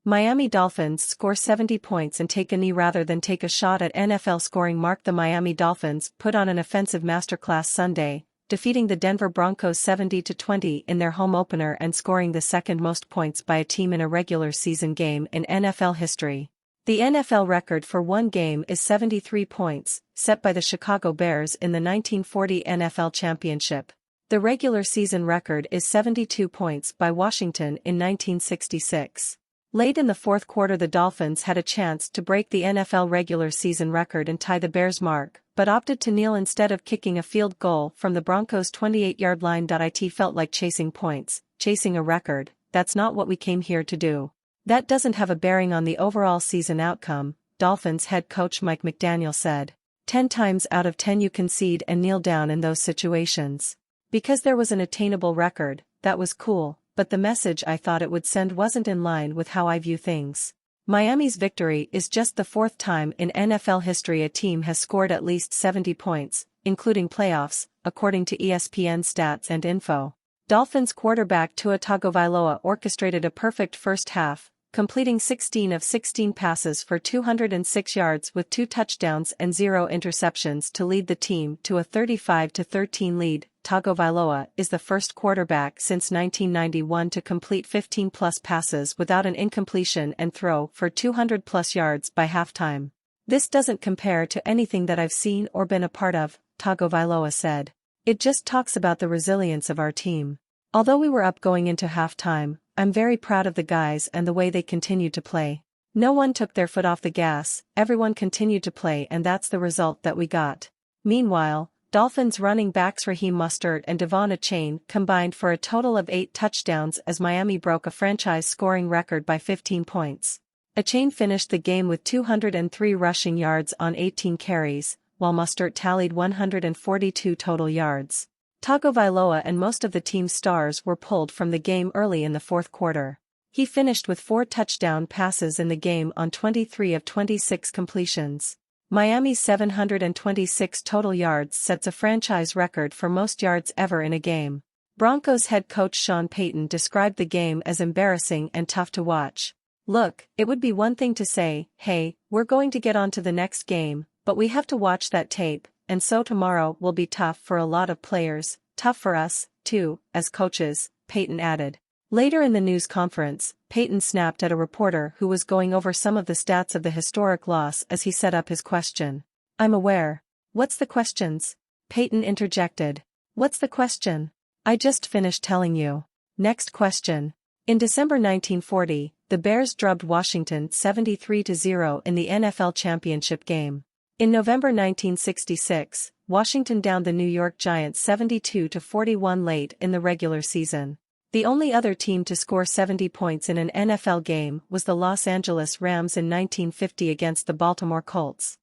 Miami Dolphins score 70 points and take a knee rather than take a shot at NFL scoring mark. The Miami Dolphins put on an offensive masterclass Sunday, defeating the Denver Broncos 70-20 in their home opener and scoring the second most points by a team in a regular season game in NFL history. The NFL record for one game is 73 points, set by the Chicago Bears in the 1940 NFL Championship. The regular season record is 72 points by Washington in 1966. Late in the fourth quarter, the Dolphins had a chance to break the NFL regular season record and tie the Bears' mark, but opted to kneel instead of kicking a field goal from the Broncos' 28-yard line. It felt like chasing points, chasing a record. That's not what we came here to do. That doesn't have a bearing on the overall season outcome, Dolphins head coach Mike McDaniel said. 10 times out of 10 you concede and kneel down in those situations. Because there was an attainable record, that was cool, but the message I thought it would send wasn't in line with how I view things. Miami's victory is just the fourth time in NFL history a team has scored at least 70 points, including playoffs, according to ESPN Stats and Info. Dolphins quarterback Tua Tagovailoa orchestrated a perfect first half, completing 16 of 16 passes for 206 yards with 2 touchdowns and 0 interceptions to lead the team to a 35-13 lead. Tagovailoa is the first quarterback since 1991 to complete 15-plus passes without an incompletion and throw for 200-plus yards by halftime. This doesn't compare to anything that I've seen or been a part of, Tagovailoa said. It just talks about the resilience of our team. Although we were up going into halftime, I'm very proud of the guys and the way they continued to play. No one took their foot off the gas, everyone continued to play, and that's the result that we got. Meanwhile, Dolphins running backs Raheem Mostert and Devon Achane combined for a total of 8 touchdowns as Miami broke a franchise scoring record by 15 points. Achane finished the game with 203 rushing yards on 18 carries, while Mostert tallied 142 total yards. Tagovailoa and most of the team's stars were pulled from the game early in the fourth quarter. He finished with 4 touchdown passes in the game on 23 of 26 completions. Miami's 726 total yards sets a franchise record for most yards ever in a game. Broncos head coach Sean Payton described the game as embarrassing and tough to watch. Look, it would be one thing to say, hey, we're going to get on to the next game, but we have to watch that tape, and so tomorrow will be tough for a lot of players, tough for us, too, as coaches, Payton added. Later in the news conference, Payton snapped at a reporter who was going over some of the stats of the historic loss as he set up his question. I'm aware. What's the questions? Payton interjected. What's the question? I just finished telling you. Next question. In December 1940, the Bears drubbed Washington 73-0 in the NFL championship game. In November 1966, Washington downed the New York Giants 72-41 late in the regular season. The only other team to score 70 points in an NFL game was the Los Angeles Rams in 1950 against the Baltimore Colts.